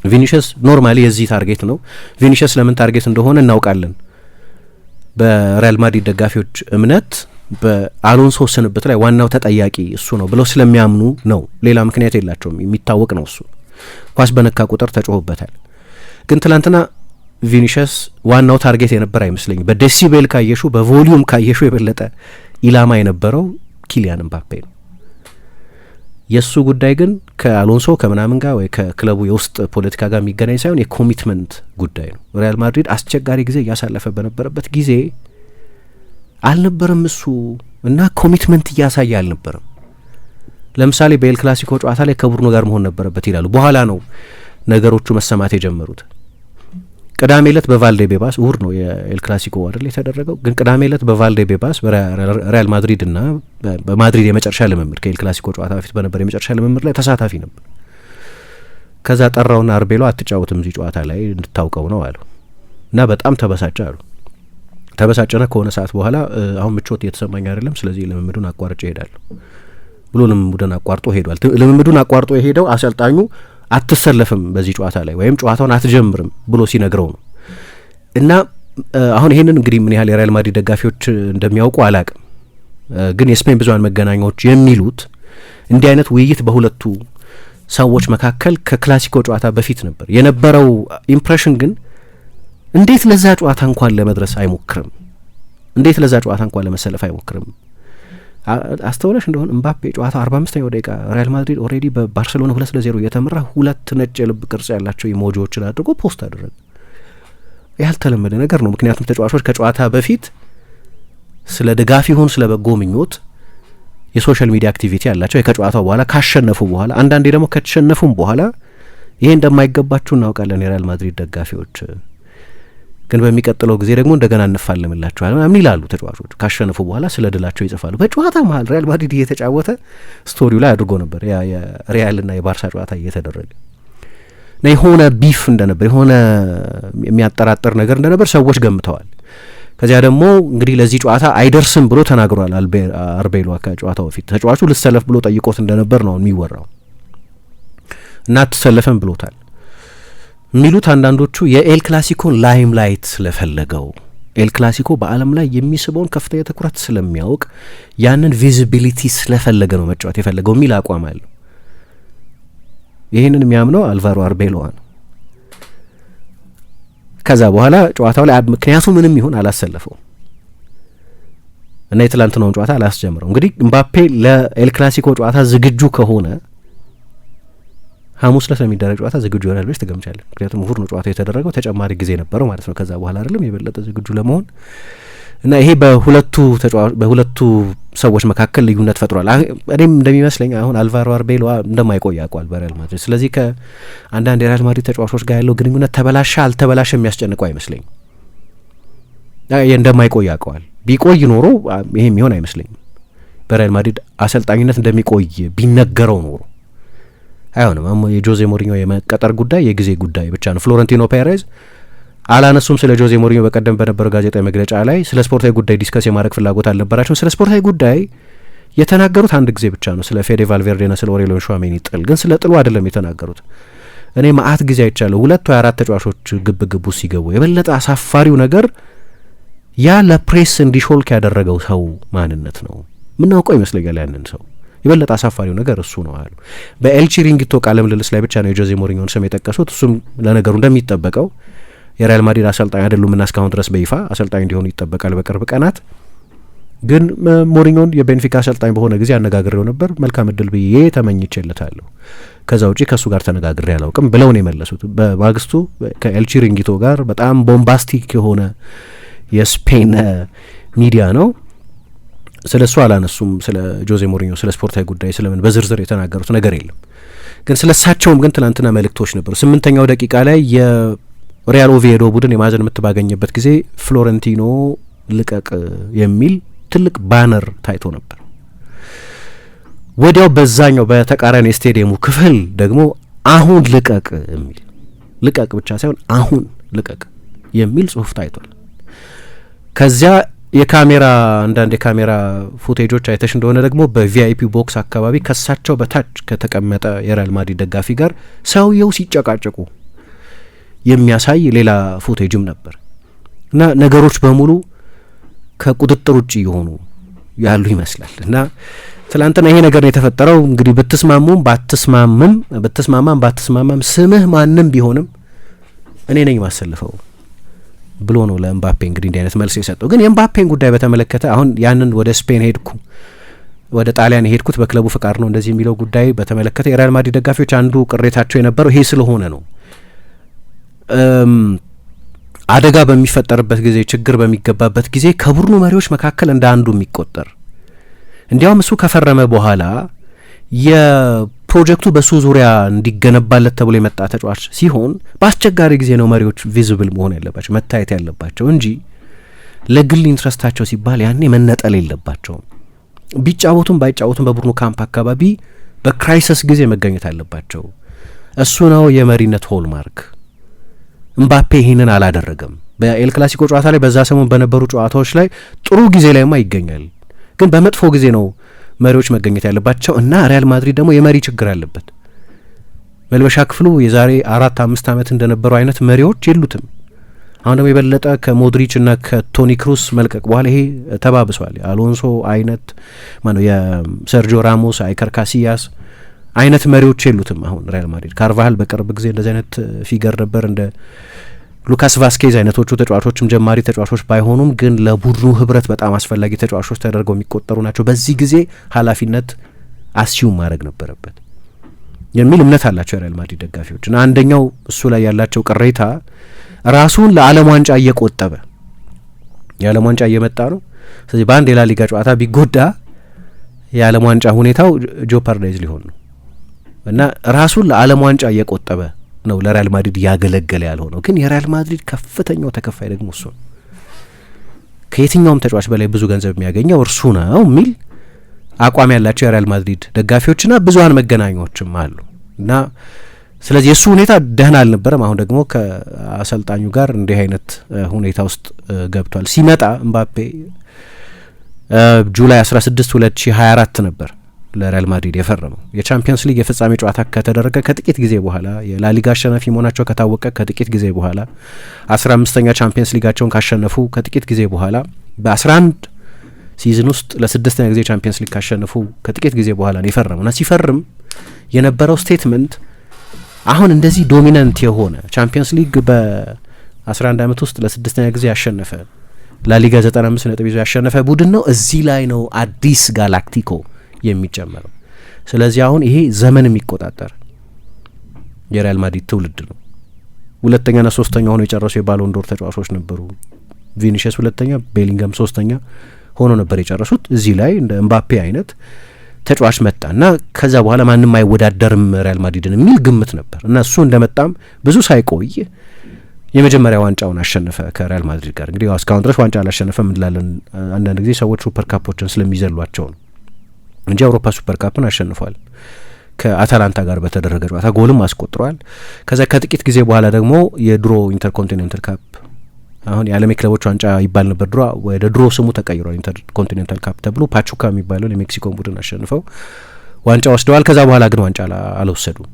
[SPEAKER 5] ቪኒሽስ ኖርማሊ የዚህ ታርጌት ነው። ቪኒሽስ ለምን ታርጌት እንደሆነ እናውቃለን። በሪያል ማድሪድ ደጋፊዎች እምነት በአሎንሶ ስንብት ላይ ዋናው ተጠያቂ እሱ ነው ብለው ስለሚያምኑ ነው። ሌላ ምክንያት የላቸውም። የሚታወቅ ነው። እሱ ኳስ በነካ ቁጥር ተጮሁበታል። ግን ትናንትና ቪኒሽስ ዋናው ታርጌት የነበረ አይመስለኝም። በዴሲቤል ካየሹ በቮሊዩም ካየሹ የበለጠ ኢላማ የነበረው ኪሊያን ምባፔ ነው። የእሱ ጉዳይ ግን ከአሎንሶ ከምናምን ጋር ወይ ከክለቡ የውስጥ ፖለቲካ ጋር የሚገናኝ ሳይሆን የኮሚትመንት ጉዳይ ነው። ሪያል ማድሪድ አስቸጋሪ ጊዜ እያሳለፈ በነበረበት ጊዜ አልነበረም እሱ እና ኮሚትመንት እያሳየ አልነበረም። ለምሳሌ በኤል ክላሲኮ ጨዋታ ላይ ከቡድኑ ጋር መሆን ነበረበት ይላሉ። በኋላ ነው ነገሮቹ መሰማት የጀመሩት። ቅዳሜ ዕለት በቫልዴቤባስ እሁድ ነው የኤል ክላሲኮ አይደል የተደረገው። ግን ቅዳሜ ዕለት በቫልዴቤባስ በሪያል ማድሪድ እና በማድሪድ የመጨረሻ ልምምድ ከኤል ክላሲኮ ጨዋታ በፊት በነበር የመጨረሻ ልምምድ ላይ ተሳታፊ ነበር። ከዛ ጠራውና አርቤሎ አትጫወትም እዚህ ጨዋታ ላይ እንድታውቀው ነው አለው እና በጣም ተበሳጨ አሉ። ተበሳጨና ከሆነ ሰዓት በኋላ አሁን ምቾት እየተሰማኝ አይደለም፣ ስለዚህ ልምምዱን አቋርጬ እሄዳለሁ ብሎ ልምምዱን አቋርጦ ሄዷል። ልምምዱን አቋርጦ የሄደው አሰልጣኙ አትሰለፍም በዚህ ጨዋታ ላይ ወይም ጨዋታውን አትጀምርም ብሎ ሲነግረው ነው። እና አሁን ይሄንን እንግዲህ ምን ያህል የሪያል ማድሪድ ደጋፊዎች እንደሚያውቁ አላቅም፣ ግን የስፔን ብዙሃን መገናኛዎች የሚሉት እንዲህ አይነት ውይይት በሁለቱ ሰዎች መካከል ከክላሲኮ ጨዋታ በፊት ነበር የነበረው። ኢምፕሬሽን ግን እንዴት ለዛ ጨዋታ እንኳን ለመድረስ አይሞክርም? እንዴት ለዛ ጨዋታ እንኳን ለመሰለፍ አይሞክርም? አስተውለሽ እንደሆነ እምባፔ ጨዋታው 45ኛው ደቂቃ ሪያል ማድሪድ ኦልሬዲ በባርሴሎና 2-0 እየተመራ 2 ነጭ የልብ ቅርጽ ያላቸው ኢሞጂዎችን አድርጎ ፖስት አደረገ። ያልተለመደ ነገር ነው። ምክንያቱም ተጫዋቾች ከጨዋታ በፊት ስለ ድጋፍ ይሁን ስለ በጎ ምኞት የሶሻል ሚዲያ አክቲቪቲ ያላቸው ከጨዋታው በኋላ ካሸነፉ በኋላ አንዳንዴ ደግሞ ከተሸነፉም በኋላ ይሄ እንደማይገባችሁ እናውቃለን የሪያል ማድሪድ ደጋፊዎች፣ ግን በሚቀጥለው ጊዜ ደግሞ እንደገና እንፋለምላቸዋል ምናምን ይላሉ ተጫዋቾች። ካሸነፉ በኋላ ስለ ድላቸው ይጽፋሉ። በጨዋታ መሀል ሪያል ማድሪድ እየተጫወተ ስቶሪው ላይ አድርጎ ነበር የሪያልና የባርሳ ጨዋታ እየተደረገ እና የሆነ ቢፍ እንደነበር የሆነ የሚያጠራጥር ነገር እንደነበር ሰዎች ገምተዋል። ከዚያ ደግሞ እንግዲህ ለዚህ ጨዋታ አይደርስም ብሎ ተናግሯል አርቤሎ ከጨዋታው በፊት ተጫዋቹ ልትሰለፍ ብሎ ጠይቆት እንደነበር ነው የሚወራው እና አትሰለፍም ብሎታል የሚሉት አንዳንዶቹ የኤል ክላሲኮን ላይም ላይት ስለፈለገው ኤል ክላሲኮ በዓለም ላይ የሚስበውን ከፍተኛ ትኩረት ስለሚያውቅ ያንን ቪዚቢሊቲ ስለፈለገ ነው መጫወት የፈለገው የሚል አቋም አለው። ይህንን የሚያምነው አልቫሮ አርቤሎዋ ነው። ከዛ በኋላ ጨዋታው ላይ ምክንያቱ ምንም ይሁን አላሰለፈው እና የትላንትናውን ጨዋታ አላስጀምረው። እንግዲህ እምባፔ ለኤል ክላሲኮ ጨዋታ ዝግጁ ከሆነ ሐሙስ ዕለት ለሚደረግ ጨዋታ ዝግጁ ይሆናል ብለሽ ትገምቻለሽ? ምክንያቱም እሁድ ነው ጨዋታው የተደረገው፣ ተጨማሪ ጊዜ ነበረው ማለት ነው ከዛ በኋላ አይደለም የበለጠ ዝግጁ ለመሆን እና ይሄ በሁለቱ ሰዎች መካከል ልዩነት ፈጥሯል። እኔም እንደሚመስለኝ አሁን አልቫሮ አርቤሎዋ እንደማይቆይ ያውቋል በሪያል ማድሪድ። ስለዚህ ከአንዳንድ የሪያል ማድሪድ ተጫዋቾች ጋር ያለው ግንኙነት ተበላሸ አልተበላሸ የሚያስጨንቀው አይመስለኝም። እንደማይቆይ ያውቀዋል። ቢቆይ ኖሮ ይሄ የሚሆን አይመስለኝም። በሪያል ማድሪድ አሰልጣኝነት እንደሚቆይ ቢነገረው ኖሮ አይሆንም። የጆዜ ሞሪኞ የመቀጠር ጉዳይ የጊዜ ጉዳይ ብቻ ነው። ፍሎረንቲኖ ፔሬዝ አላነሱም ስለ ጆዜ ሞሪኞ በቀደም በነበረው ጋዜጣዊ መግለጫ ላይ ስለ ስፖርታዊ ጉዳይ ዲስከስ የማድረግ ፍላጎት አልነበራቸውም። ስለ ስፖርታዊ ጉዳይ የተናገሩት አንድ ጊዜ ብቻ ነው፣ ስለ ፌዴ ቫልቬርዴና ስለ ኦሬሊዮን ሹዋሜኒ ጥል። ግን ስለ ጥሉ አይደለም የተናገሩት። እኔ ማአት ጊዜ አይቻለሁ 2 ወይ 4 ተጫዋቾች ግብ ሲገቡ የበለጠ አሳፋሪው ነገር ያ ለፕሬስ እንዲሾልክ ያደረገው ሰው ማንነት ነው። ምናውቀው ይመስለኛል ያንን ሰው የበለጠ አሳፋሪው ነገር እሱ ነው አሉ። በኤል ቺሪንጊቶ ቃለ ምልልስ ላይ ብቻ ነው የጆዜ ሞሪኞን ስም የጠቀሱት። እሱም ለነገሩ እንደሚጠበቀው የሪያል ማድሪድ አሰልጣኝ አይደሉም እና እስካሁን ድረስ በይፋ አሰልጣኝ እንዲሆኑ ይጠበቃል በቅርብ ቀናት። ግን ሞሪኞን የቤንፊካ አሰልጣኝ በሆነ ጊዜ አነጋግሬው ነበር፣ መልካም እድል ብዬ ተመኝቼለታለሁ። ከዛ ውጪ ከእሱ ጋር ተነጋግሬ አላውቅም ብለው ነው የመለሱት። በማግስቱ ከኤል ቺሪንጊቶ ጋር በጣም ቦምባስቲክ የሆነ የስፔን ሚዲያ ነው ስለ እሱ አላነሱም። ስለ ጆዜ ሞሪኞ ስለ ስፖርታዊ ጉዳይ ስለምን በዝርዝር የተናገሩት ነገር የለም። ግን ስለ እሳቸውም ግን ትናንትና መልእክቶች ነበሩ። 8ኛው ደቂቃ ላይ ሪያል ኦቪዬዶ ቡድን የማዕዘን ምት ባገኘበት ጊዜ ፍሎረንቲኖ ልቀቅ የሚል ትልቅ ባነር ታይቶ ነበር። ወዲያው በዛኛው በተቃራኒ ስቴዲየሙ ክፍል ደግሞ አሁን ልቀቅ የሚል ልቀቅ ብቻ ሳይሆን አሁን ልቀቅ የሚል ጽሁፍ ታይቷል። ከዚያ አንዳንድ የካሜራ ፉቴጆች አይተሽ እንደሆነ ደግሞ በቪአይፒ ቦክስ አካባቢ ከሳቸው በታች ከተቀመጠ የሪያል ማድሪድ ደጋፊ ጋር ሰውየው ሲጨቃጨቁ የሚያሳይ ሌላ ፉቴጅም ነበር እና ነገሮች በሙሉ ከቁጥጥር ውጭ የሆኑ ያሉ ይመስላል። እና ትላንትና ይሄ ነገር ነው የተፈጠረው። እንግዲህ ብትስማማም ባትስማማም ስምህ ማንም ቢሆንም እኔ ነኝ ማሰልፈው ብሎ ነው ለኤምባፔ እንግዲህ እንዲህ አይነት መልስ የሰጠው። ግን የኤምባፔን ጉዳይ በተመለከተ አሁን ያንን ወደ ስፔን ሄድኩ ወደ ጣሊያን የሄድኩት በክለቡ ፍቃድ ነው እንደዚህ የሚለው ጉዳይ በተመለከተ የሪያል ማድሪድ ደጋፊዎች አንዱ ቅሬታቸው የነበረው ይሄ ስለሆነ ነው። አደጋ በሚፈጠርበት ጊዜ ችግር በሚገባበት ጊዜ ከቡድኑ መሪዎች መካከል እንደ አንዱ የሚቆጠር እንዲያውም እሱ ከፈረመ በኋላ የፕሮጀክቱ በሱ ዙሪያ እንዲገነባለት ተብሎ የመጣ ተጫዋች ሲሆን በአስቸጋሪ ጊዜ ነው መሪዎች ቪዚብል መሆን ያለባቸው መታየት ያለባቸው እንጂ ለግል ኢንትረስታቸው ሲባል ያኔ መነጠል የለባቸውም። ቢጫወቱም ባይጫወቱም በቡድኑ ካምፕ አካባቢ በክራይሲስ ጊዜ መገኘት አለባቸው። እሱ ነው የመሪነት ሆልማርክ። እምባፔ ይህንን አላደረገም። በኤል ክላሲኮ ጨዋታ ላይ በዛ ሰሞን በነበሩ ጨዋታዎች ላይ ጥሩ ጊዜ ላይማ ይገኛል፣ ግን በመጥፎ ጊዜ ነው መሪዎች መገኘት ያለባቸው እና ሪያል ማድሪድ ደግሞ የመሪ ችግር አለበት። መልበሻ ክፍሉ የዛሬ 4-5 ዓመት እንደነበሩ አይነት መሪዎች የሉትም። አሁን ደግሞ የበለጠ ከሞድሪች እና ከቶኒ ክሩስ መልቀቅ በኋላ ይሄ ተባብሷል። የአሎንሶ አይነት የሰርጂዮ ራሞስ አይከር ካሲያስ አይነት መሪዎች የሉትም አሁን ሪያል ማድሪድ። ካርቫሃል በቅርብ ጊዜ እንደዚህ አይነት ፊገር ነበር። እንደ ሉካስ ቫስኬዝ አይነቶቹ ተጫዋቾችም ጀማሪ ተጫዋቾች ባይሆኑም ግን ለቡድኑ ህብረት በጣም አስፈላጊ ተጫዋቾች ተደርገው የሚቆጠሩ ናቸው። በዚህ ጊዜ ኃላፊነት አስዩም ማድረግ ነበረበት የሚል እምነት አላቸው የሪያል ማድሪድ ደጋፊዎች እና አንደኛው እሱ ላይ ያላቸው ቅሬታ ራሱን ለዓለም ዋንጫ እየቆጠበ የዓለም ዋንጫ እየመጣ ነው። ስለዚህ በአንድ የላሊጋ ጨዋታ ቢጎዳ የዓለም ዋንጫ ሁኔታው ጆፓርዳይዝ ሊሆን ነው እና ራሱን ለዓለም ዋንጫ እየቆጠበ ነው ለሪያል ማድሪድ ያገለገለ ያልሆነው። ግን የሪያል ማድሪድ ከፍተኛው ተከፋይ ደግሞ እሱ ነው። ከየትኛውም ተጫዋች በላይ ብዙ ገንዘብ የሚያገኘው እርሱ ነው የሚል አቋም ያላቸው የሪያል ማድሪድ ደጋፊዎችና ብዙሀን መገናኛዎችም አሉ እና ስለዚህ የእሱ ሁኔታ ደህና አልነበረም። አሁን ደግሞ ከአሰልጣኙ ጋር እንዲህ አይነት ሁኔታ ውስጥ ገብቷል። ሲመጣ እምባፔ ጁላይ 16 2024 ነበር ለሪያል ማድሪድ የፈረመው። የቻምፒየንስ ሊግ የፍጻሜ ጨዋታ ከተደረገ ከጥቂት ጊዜ በኋላ የላሊጋ አሸናፊ መሆናቸው ከታወቀ ከጥቂት ጊዜ በኋላ 15ኛ ቻምፒየንስ ሊጋቸውን ካሸነፉ ከጥቂት ጊዜ በኋላ በ11 ሲዝን ውስጥ ለ6ኛ ጊዜ ቻምፒየንስ ሊግ ካሸነፉ ከጥቂት ጊዜ በኋላ ነው የፈረመው እና ሲፈርም የነበረው ስቴትመንት አሁን እንደዚህ ዶሚናንት የሆነ ቻምፒየንስ ሊግ በ11 ዓመት ውስጥ ለ6ኛ ጊዜ ያሸነፈ ላሊጋ 95 ነጥብ ይዞ ያሸነፈ ቡድን ነው። እዚህ ላይ ነው አዲስ ጋላክቲኮ የሚጨመረው። ስለዚህ አሁን ይሄ ዘመን የሚቆጣጠር የሪያል ማድሪድ ትውልድ ነው። ሁለተኛና ሶስተኛ ሆኖ የጨረሱ የባሎን ዶር ተጫዋቾች ነበሩ። ቪኒሺየስ ሁለተኛ፣ ቤሊንገም ሶስተኛ ሆኖ ነበር የጨረሱት። እዚህ ላይ እንደ ኤምባፔ አይነት ተጫዋች መጣና ከዛ በኋላ ማንም አይወዳደርም ሪያል ማድሪድን የሚል ግምት ነበር እና እሱ እንደመጣም ብዙ ሳይቆይ የመጀመሪያ ዋንጫውን አሸነፈ ከሪያል ማድሪድ ጋር። እንግዲህ እስካሁን ድረስ ዋንጫ አላሸነፈም እንላለን። አንዳንድ ጊዜ ሰዎች ሱፐር ካፖችን ስለሚዘሏቸው ነው እንጂ አውሮፓ ሱፐር ካፕን አሸንፏል። ከአታላንታ ጋር በተደረገ ጨዋታ ጎልም አስቆጥሯል። ከዛ ከጥቂት ጊዜ በኋላ ደግሞ የድሮ ኢንተርኮንቲኔንታል ካፕ አሁን የዓለም የክለቦች ዋንጫ ይባል ነበር ድሮ፣ ወደ ድሮ ስሙ ተቀይሯል ኢንተርኮንቲኔንታል ካፕ ተብሎ ፓቹካ የሚባለውን የሜክሲኮን ቡድን አሸንፈው ዋንጫ ወስደዋል። ከዛ በኋላ ግን ዋንጫ አልወሰዱም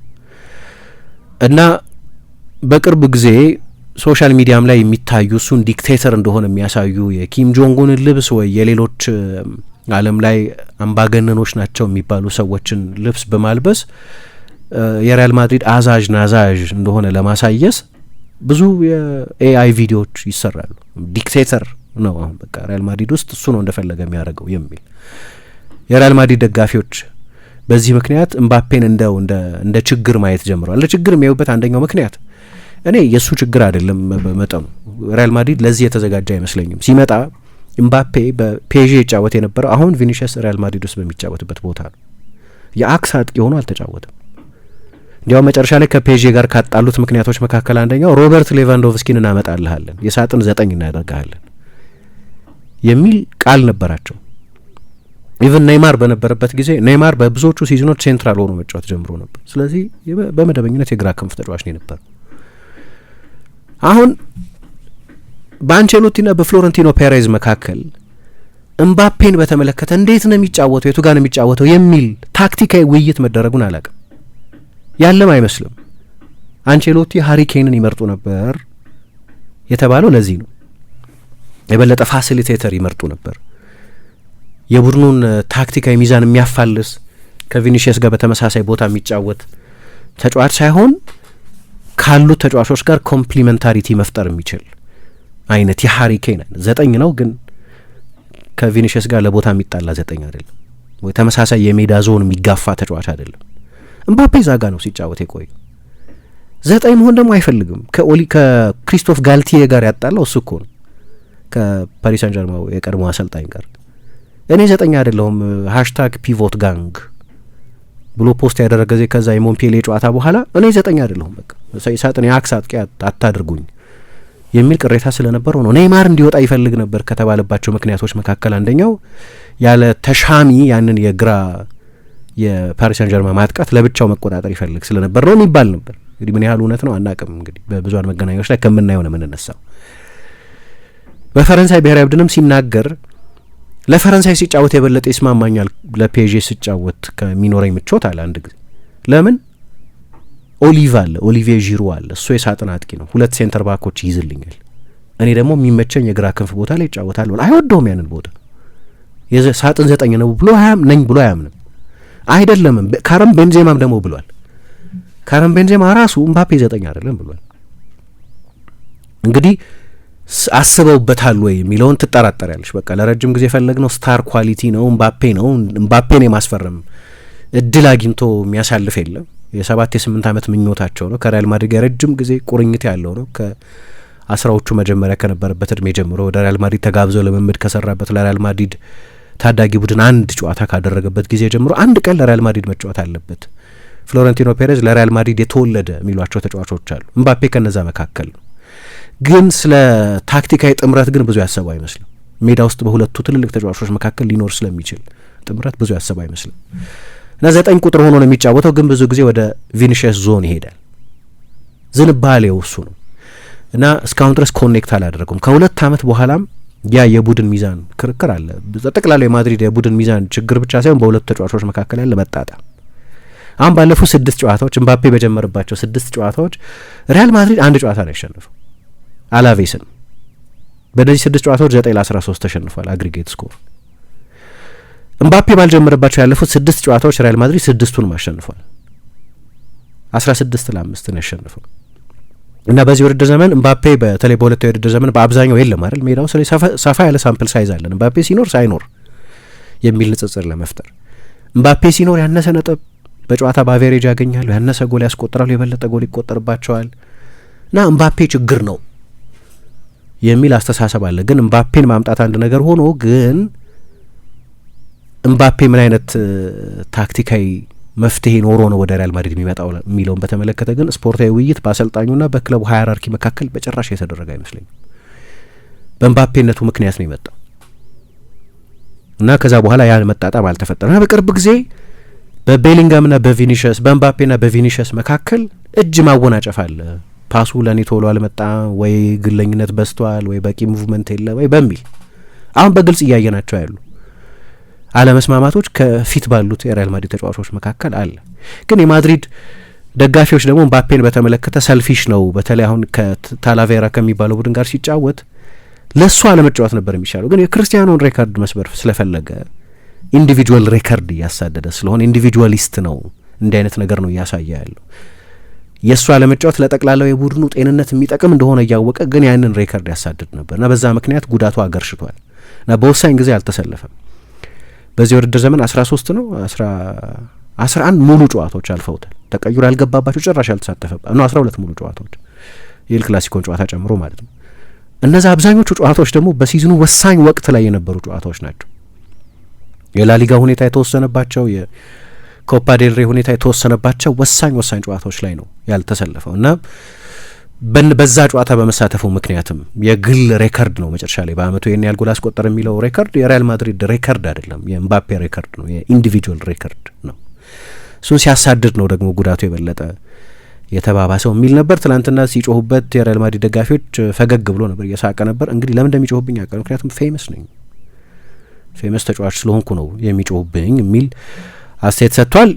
[SPEAKER 5] እና በቅርብ ጊዜ ሶሻል ሚዲያም ላይ የሚታዩ እሱን ዲክቴተር እንደሆነ የሚያሳዩ የኪም ጆንጉን ልብስ ወይ የሌሎች ዓለም ላይ አምባገነኖች ናቸው የሚባሉ ሰዎችን ልብስ በማልበስ የሪያል ማድሪድ አዛዥ ናዛዥ እንደሆነ ለማሳየስ ብዙ የኤአይ ቪዲዮዎች ይሰራሉ። ዲክቴተር ነው አሁን በቃ ሪያል ማድሪድ ውስጥ እሱ ነው እንደፈለገ የሚያደርገው የሚል የሪያል ማድሪድ ደጋፊዎች በዚህ ምክንያት እምባፔን እንደ ችግር ማየት ጀምረዋል። ለችግር የሚያዩበት አንደኛው ምክንያት እኔ የእሱ ችግር አይደለም በመጠኑ ሪያል ማድሪድ ለዚህ የተዘጋጀ አይመስለኝም። ሲመጣ እምባፔ በፔዤ ይጫወት የነበረው አሁን ቪኒሺየስ ሪያል ማድሪድ ውስጥ በሚጫወትበት ቦታ ነው። የአክስ አጥቂ ሆኖ አልተጫወተም። እንዲያውም መጨረሻ ላይ ከፔዤ ጋር ካጣሉት ምክንያቶች መካከል አንደኛው ሮበርት ሌቫንዶቭስኪን እናመጣልሃለን፣ የሳጥን 9 እናደርግሃለን የሚል ቃል ነበራቸው። ኢቨን ኔይማር በነበረበት ጊዜ ኔይማር በብዙዎቹ ሲዝኖች ሴንትራል ሆኖ መጫወት ጀምሮ ነበር። ስለዚህ በመደበኝነት የግራ ክንፍ ተጫዋች ነው ነበር። አሁን በአንቸሎቲና በፍሎረንቲኖ ፔሬዝ መካከል እምባፔን በተመለከተ እንዴት ነው የሚጫወተው፣ የቱ ጋር ነው የሚጫወተው የሚል ታክቲካዊ ውይይት መደረጉን አላውቅም። ያለም አይመስልም። አንቸሎቲ ሃሪኬንን ይመርጡ ነበር የተባለው ለዚህ ነው። የበለጠ ፋሲሊቴተር ይመርጡ ነበር። የቡድኑን ታክቲካዊ ሚዛን የሚያፋልስ ከቪኒሺየስ ጋር በተመሳሳይ ቦታ የሚጫወት ተጫዋች ሳይሆን ካሉት ተጫዋቾች ጋር ኮምፕሊመንታሪቲ መፍጠር የሚችል አይነት የሃሪኬን አይነት 9 ነው፣ ግን ከቪኒሺየስ ጋር ለቦታ የሚጣላ 9 አይደለም፣ ወይ ተመሳሳይ የሜዳ ዞን የሚጋፋ ተጫዋች አይደለም። እምባፔ ዛጋ ነው ሲጫወት የቆየ 9 መሆን ደግሞ አይፈልግም። ከክሪስቶፍ ጋልቲዬ ጋር ያጣላው እሱ እኮ ነው፣ ከፓሪስ ሳን ጀርማው የቀድሞ አሰልጣኝ ጋር። እኔ 9 አይደለሁም ሃሽታግ ፒቮት ጋንግ ብሎ ፖስት ያደረገ ጊዜ ከዛ የሞንፔሌ ጨዋታ በኋላ እኔ 9 አይደለሁም በቃ ሳጥን የአክስ አጥቂ አታድርጉኝ የሚል ቅሬታ ስለነበረው ነው። ኔይማር እንዲወጣ ይፈልግ ነበር ከተባለባቸው ምክንያቶች መካከል አንደኛው ያለ ተሻሚ ያንን የግራ የፓሪስ ሳን ጀርማ ማጥቃት ለብቻው መቆጣጠር ይፈልግ ስለነበር ነው የሚባል ነበር። እንግዲህ ምን ያህል እውነት ነው አናቅም። እንግዲህ በብዙሃን መገናኛዎች ላይ ከምናየው ነው የምንነሳው። በፈረንሳይ ብሔራዊ ቡድንም ሲናገር ለፈረንሳይ ሲጫወት የበለጠ ይስማማኛል ለፔዤ ሲጫወት ከሚኖረኝ ምቾት አለ። አንድ ጊዜ ለምን ኦሊቪዬ ዢሩ አለ፣ እሱ የሳጥን አጥቂ ነው፣ 2 ሴንተር ባኮች ይይዝልኛል፣ እኔ ደግሞ የሚመቸኝ የግራ ክንፍ ቦታ ላይ ይጫወታል። አይወደውም ያንን ቦታ፣ የሳጥን 9 ነው ብሎ ነኝ ብሎ አያምንም። አይደለምም። ካረም ቤንዜማም ደግሞ ብሏል። ካረም ቤንዜማ ራሱ እምባፔ 9 አይደለም ብሏል። እንግዲህ አስበውበታል ወይ የሚለውን ትጠራጠሪያለሽ። በቃ ለረጅም ጊዜ የፈለግነው ስታር ኳሊቲ ነው እምባፔ ነው። እምባፔን የማስፈረም እድል አግኝቶ የሚያሳልፍ የለም። የ7-8 ዓመት ምኞታቸው ነው። ከሪያል ማድሪድ ጋር ረጅም ጊዜ ቁርኝት ያለው ነው። ከ10ዎቹ መጀመሪያ ከነበረበት እድሜ ጀምሮ ወደ ሪያል ማድሪድ ተጋብዞ ልምምድ ከሰራበት ለሪያል ማድሪድ ታዳጊ ቡድን አንድ ጨዋታ ካደረገበት ጊዜ ጀምሮ አንድ ቀን ለሪያል ማድሪድ መጫወት አለበት። ፍሎረንቲኖ ፔሬዝ ለሪያል ማድሪድ የተወለደ የሚሏቸው ተጫዋቾች አሉ። እምባፔ ከነዛ መካከል ነው። ግን ስለ ታክቲካዊ ጥምረት ግን ብዙ ያሰቡ አይመስልም። ሜዳ ውስጥ በሁለቱ ትልልቅ ተጫዋቾች መካከል ሊኖር ስለሚችል ጥምረት ብዙ ያሰቡ አይመስልም። እና 9 ቁጥር ሆኖ ነው የሚጫወተው፣ ግን ብዙ ጊዜ ወደ ቪኒሺየስ ዞን ይሄዳል። ዝንባሌው እሱ ነው እና እስካሁን ድረስ ኮኔክት አላደረጉም። ከ2 ዓመት በኋላም ያ የቡድን ሚዛን ክርክር አለ። ጠቅላላው የማድሪድ የቡድን ሚዛን ችግር ብቻ ሳይሆን በሁለቱ ተጫዋቾች መካከል ያለ መጣጣም። አሁን ባለፉት 6 ጨዋታዎች እምባፔ በጀመረባቸው 6 ጨዋታዎች ሪያል ማድሪድ 1 ጨዋታ ነው ያሸነፈው፣ አላቬስን። በእነዚህ 6 ጨዋታዎች 9-13 ተሸንፏል አግሪጌት ስኮር። እምባፔ ባልጀመረባቸው ያለፉት 6 ጨዋታዎች ሪያል ማድሪድ 6ቱንም አሸንፏል፣ 16-5 ነው ያሸንፈው። እና በዚህ ውድድር ዘመን እምባፔ በተለይ በሁለተኛው የውድድር ዘመን በአብዛኛው የለም አይደል ሜዳው። ስለዚህ ሰፋ ያለ ሳምፕል ሳይዝ አለን እምባፔ ሲኖር ሳይኖር የሚል ንጽጽር ለመፍጠር። እምባፔ ሲኖር ያነሰ ነጥብ በጨዋታ በአቬሬጅ ያገኛሉ፣ ያነሰ ጎል ያስቆጥራሉ፣ የበለጠ ጎል ይቆጠርባቸዋል። እና እምባፔ ችግር ነው የሚል አስተሳሰብ አለ። ግን እምባፔን ማምጣት አንድ ነገር ሆኖ ግን እምባፔ ምን አይነት ታክቲካዊ መፍትሄ ኖሮ ነው ወደ ሪያል ማድሪድ የሚመጣው የሚለውን በተመለከተ ግን ስፖርታዊ ውይይት በአሰልጣኙና በክለቡ ሃይራርኪ መካከል በጭራሽ የተደረገ አይመስለኝም። በእምባፔነቱ ምክንያት ነው የመጣው እና ከዛ በኋላ ያን መጣጣም አልተፈጠረም። በቅርብ ጊዜ በቤሊንጋምና በቪኒሺየስ በእምባፔና በቪኒሺየስ መካከል እጅ ማወናጨፍ አለ። ፓሱ ለኔ ቶሎ አልመጣም፣ ወይ ግለኝነት በስቷል፣ ወይ በቂ ሙቭመንት የለ ወይ በሚል አሁን በግልጽ እያየናቸው ያሉ አለመስማማቶች ከፊት ባሉት የሪያል ማድሪድ ተጫዋቾች መካከል አለ። ግን የማድሪድ ደጋፊዎች ደግሞ እምባፔን በተመለከተ ሰልፊሽ ነው። በተለይ አሁን ከታላቬራ ከሚባለው ቡድን ጋር ሲጫወት ለእሱ አለመጫወት ነበር የሚሻለው። ግን የክርስቲያኖን ሬከርድ መስበር ስለፈለገ ኢንዲቪጁዋል ሬከርድ እያሳደደ ስለሆነ ኢንዲቪጁዋሊስት ነው፣ እንዲህ አይነት ነገር ነው እያሳየ ያለው። የእሱ አለመጫወት ለጠቅላላው የቡድኑ ጤንነት የሚጠቅም እንደሆነ እያወቀ ግን ያንን ሬከርድ ያሳድድ ነበር እና በዛ ምክንያት ጉዳቱ አገርሽቷል እና በወሳኝ ጊዜ አልተሰለፈም። በዚህ ውድድር ዘመን 13 ነው 11 ሙሉ ጨዋታዎች አልፈውታል። ተቀይሮ ያልገባባቸው ጭራሽ ያልተሳተፈባቸው ነው 12 ሙሉ ጨዋታዎች የኤል ክላሲኮን ጨዋታ ጨምሮ ማለት ነው። እነዛ አብዛኞቹ ጨዋታዎች ደግሞ በሲዝኑ ወሳኝ ወቅት ላይ የነበሩ ጨዋታዎች ናቸው። የላሊጋ ሁኔታ የተወሰነባቸው፣ ኮፓ ዴል ሬ ሁኔታ የተወሰነባቸው ወሳኝ ጨዋታዎች ላይ ነው ያልተሰለፈው እና በዛ ጨዋታ በመሳተፉ ምክንያትም የግል ሬከርድ ነው መጨረሻ ላይ በአመቱ ይሄን ያህል ጎል አስቆጠረ የሚለው ሬከርድ የሪያል ማድሪድ ሬከርድ አይደለም፣ የኤምባፔ ሬከርድ ነው፣ የኢንዲቪጁዋል ሬከርድ ነው። እሱን ሲያሳድድ ነው ደግሞ ጉዳቱ የበለጠ የተባባሰው የሚል ነበር። ትናንትና ሲጮሁበት የሪያል ማድሪድ ደጋፊዎች ፈገግ ብሎ ነበር፣ እየሳቀ ነበር። እንግዲህ ለምን እንደሚጮሁብኝ ያውቃል፣ ምክንያቱም ፌመስ ነኝ፣ ፌመስ ተጫዋች ስለሆንኩ ነው የሚጮሁብኝ የሚል አስተያየት ሰጥቷል።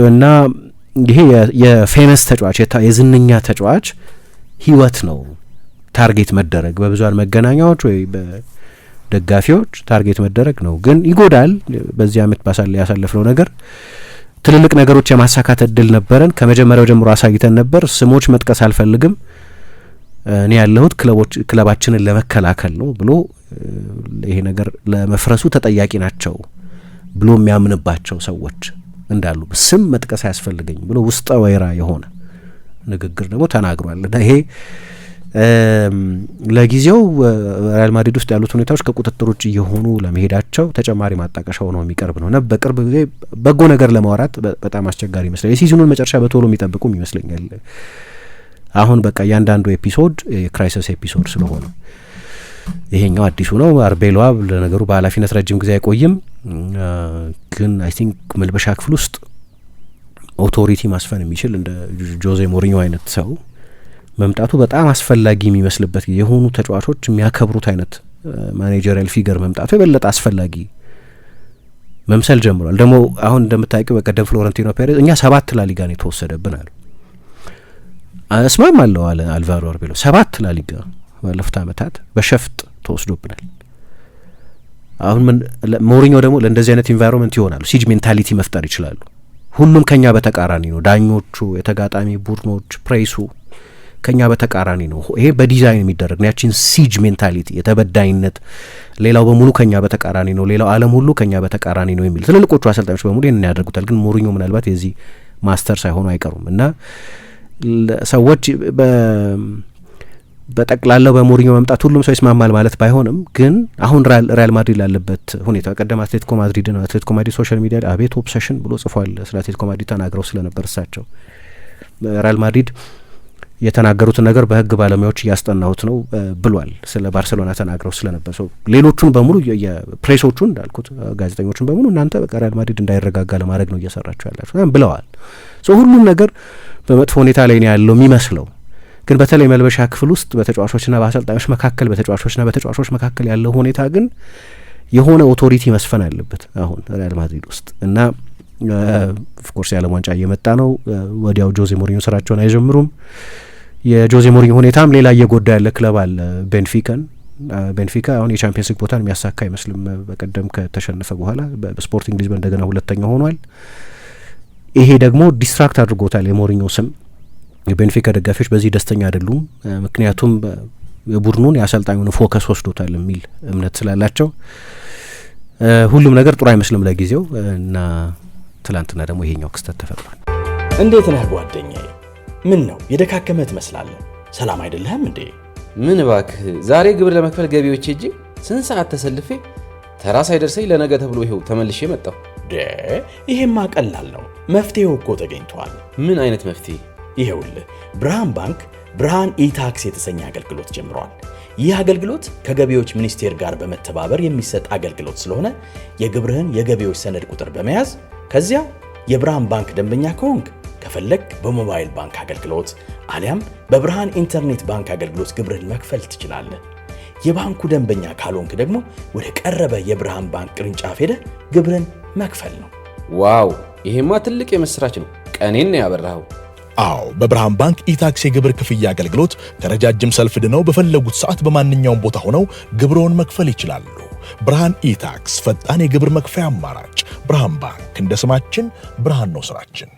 [SPEAKER 5] እና ይሄ የፌመስ ተጫዋች የዝነኛ ተጫዋች ህይወት ነው ታርጌት መደረግ በብዙሃን መገናኛዎች ወይ በደጋፊዎች ታርጌት መደረግ ነው፣ ግን ይጎዳል። በዚህ አመት ያሳለፍነው ነገር ትልልቅ ነገሮች የማሳካት እድል ነበረን፣ ከመጀመሪያው ጀምሮ አሳይተን ነበር። ስሞች መጥቀስ አልፈልግም፣ እኔ ያለሁት ክለባችንን ለመከላከል ነው ብሎ ይሄ ነገር ለመፍረሱ ተጠያቂ ናቸው ብሎ የሚያምንባቸው ሰዎች እንዳሉ ስም መጥቀስ አያስፈልገኝ ብሎ ውስጠ ወይራ የሆነ ንግግር ደግሞ ተናግሯል። እና ይሄ ለጊዜው ሪያል ማድሪድ ውስጥ ያሉት ሁኔታዎች ከቁጥጥር ውጭ እየሆኑ ለመሄዳቸው ተጨማሪ ማጣቀሻ ሆኖ የሚቀርብ ነው እና በቅርብ ጊዜ በጎ ነገር ለማውራት በጣም አስቸጋሪ ይመስላል። የሲዝኑን መጨረሻ በቶሎ የሚጠብቁም ይመስለኛል። አሁን በቃ እያንዳንዱ ኤፒሶድ የክራይሲስ ኤፒሶድ ስለሆነ ይሄኛው አዲሱ ነው። አርቤሎዋ ለነገሩ በኃላፊነት ረጅም ጊዜ አይቆይም፣ ግን አይ ቲንክ መልበሻ ክፍል ውስጥ ኦቶሪቲ ማስፈን የሚችል እንደ ጆዜ ሞሪኞ አይነት ሰው መምጣቱ በጣም አስፈላጊ የሚመስልበት የሆኑ ተጫዋቾች የሚያከብሩት አይነት ማኔጀሪያል ፊገር መምጣቱ የበለጠ አስፈላጊ መምሰል ጀምሯል። ደግሞ አሁን እንደምታውቂው በቀደም ፍሎረንቲኖ ፔሬዝ እኛ 7 ላሊጋ ነው የተወሰደብን አሉ። እስማማለሁ አለ አልቫሮ አርቤሎ። 7 ላሊጋ ባለፉት አመታት በሸፍጥ ተወስዶብናል። አሁን ሞሪኞ ደግሞ ለእንደዚህ አይነት ኢንቫይሮንመንት ይሆናሉ፣ ሲጅ ሜንታሊቲ መፍጠር ይችላሉ። ሁሉም ከኛ በተቃራኒ ነው፣ ዳኞቹ፣ የተጋጣሚ ቡድኖች፣ ፕሬሱ ከኛ በተቃራኒ ነው። ይሄ በዲዛይን የሚደረግ ነው። ያቺን ሲጅ ሜንታሊቲ የተበዳይነት፣ ሌላው በሙሉ ከኛ በተቃራኒ ነው፣ ሌላው ዓለም ሁሉ ከኛ በተቃራኒ ነው የሚል ትልልቆቹ አሰልጣኞች በሙሉ ይህንን ያደርጉታል። ግን ሞሪኞ ምናልባት የዚህ ማስተር ሳይሆኑ አይቀሩም እና ሰዎች በጠቅላላው በሞሪኞ መምጣት ሁሉም ሰው ይስማማል ማለት ባይሆንም ግን አሁን ሪያል ማድሪድ ላለበት ሁኔታ ቀደም አትሌቲኮ ማድሪድ ሶሻል ሚዲያ አቤት ኦብሰሽን ብሎ ጽፏል። ስለ አትሌቲኮ ማድሪድ ተናግረው ስለነበር እሳቸው ሪያል ማድሪድ የተናገሩትን ነገር በህግ ባለሙያዎች እያስጠናሁት ነው ብሏል። ስለ ባርሴሎና ተናግረው ስለነበር ሰው ሌሎቹን በሙሉ የፕሬሶቹን እንዳልኩት ጋዜጠኞቹን በሙሉ እናንተ በቃ ሪያል ማድሪድ እንዳይረጋጋ ለማድረግ ነው እየሰራችሁ ያላችሁ ብለዋል። ሁሉም ነገር በመጥፎ ሁኔታ ላይ ነው ያለው የሚመስለው። ግን በተለይ መልበሻ ክፍል ውስጥ በተጫዋቾችና በአሰልጣኞች መካከል በተጫዋቾችና በተጫዋቾች መካከል ያለው ሁኔታ ግን የሆነ ኦቶሪቲ መስፈን አለበት አሁን ሪያል ማድሪድ ውስጥ እና ኦፍኮርስ የዓለም ዋንጫ እየመጣ ነው። ወዲያው ጆዜ ሞሪኞ ስራቸውን አይጀምሩም። የጆዜ ሞሪኞ ሁኔታም ሌላ እየጎዳ ያለ ክለብ አለ ቤንፊካ አሁን የቻምፒየንስ ሊግ ቦታን የሚያሳካ አይመስልም። በቀደም ከተሸነፈ በኋላ በስፖርቲንግ ሊዝበን እንደገና ሁለተኛ ሆኗል። ይሄ ደግሞ ዲስትራክት አድርጎታል የሞሪኞ ስም። የቤንፊካ ደጋፊዎች በዚህ ደስተኛ አይደሉም፣ ምክንያቱም የቡድኑን የአሰልጣኙን ፎከስ ወስዶታል የሚል እምነት ስላላቸው ሁሉም ነገር ጥሩ አይመስልም ለጊዜው እና ትላንትና ደግሞ ይሄኛው ክስተት ተፈጥሯል።
[SPEAKER 1] እንዴት ነህ ጓደኛዬ? ምን ነው የደካከመ ትመስላለህ? ሰላም አይደለህም እንዴ?
[SPEAKER 2] ምን እባክህ፣ ዛሬ ግብር ለመክፈል ገቢዎች ሄጄ ስንት ሰዓት ተሰልፌ ተራ ሳይደርሰኝ ለነገ ተብሎ ይኸው ተመልሼ መጣሁ።
[SPEAKER 1] ይሄማ ቀላል ነው፣ መፍትሄው እኮ ተገኝቷል።
[SPEAKER 2] ምን አይነት መፍትሄ?
[SPEAKER 1] ይኸውልህ ብርሃን ባንክ ብርሃን ኢታክስ የተሰኘ አገልግሎት ጀምሯል። ይህ አገልግሎት ከገቢዎች ሚኒስቴር ጋር በመተባበር የሚሰጥ አገልግሎት ስለሆነ የግብርህን የገቢዎች ሰነድ ቁጥር በመያዝ ከዚያ የብርሃን ባንክ ደንበኛ ከሆንክ ከፈለግ በሞባይል ባንክ አገልግሎት አሊያም በብርሃን ኢንተርኔት ባንክ አገልግሎት ግብርህን መክፈል ትችላለህ። የባንኩ ደንበኛ ካልሆንክ ደግሞ ወደ ቀረበ የብርሃን ባንክ ቅርንጫፍ ሄደህ ግብርህን መክፈል ነው።
[SPEAKER 2] ዋው! ይሄማ ትልቅ የምስራች ነው። ቀኔን ነው ያበራኸው።
[SPEAKER 3] አዎ በብርሃን ባንክ ኢታክስ የግብር ክፍያ አገልግሎት ከረጃጅም ሰልፍ ድነው በፈለጉት ሰዓት በማንኛውም ቦታ ሆነው ግብርዎን መክፈል ይችላሉ። ብርሃን ኢታክስ ፈጣን የግብር መክፈያ አማራጭ። ብርሃን ባንክ እንደ ስማችን ብርሃን ነው ስራችን።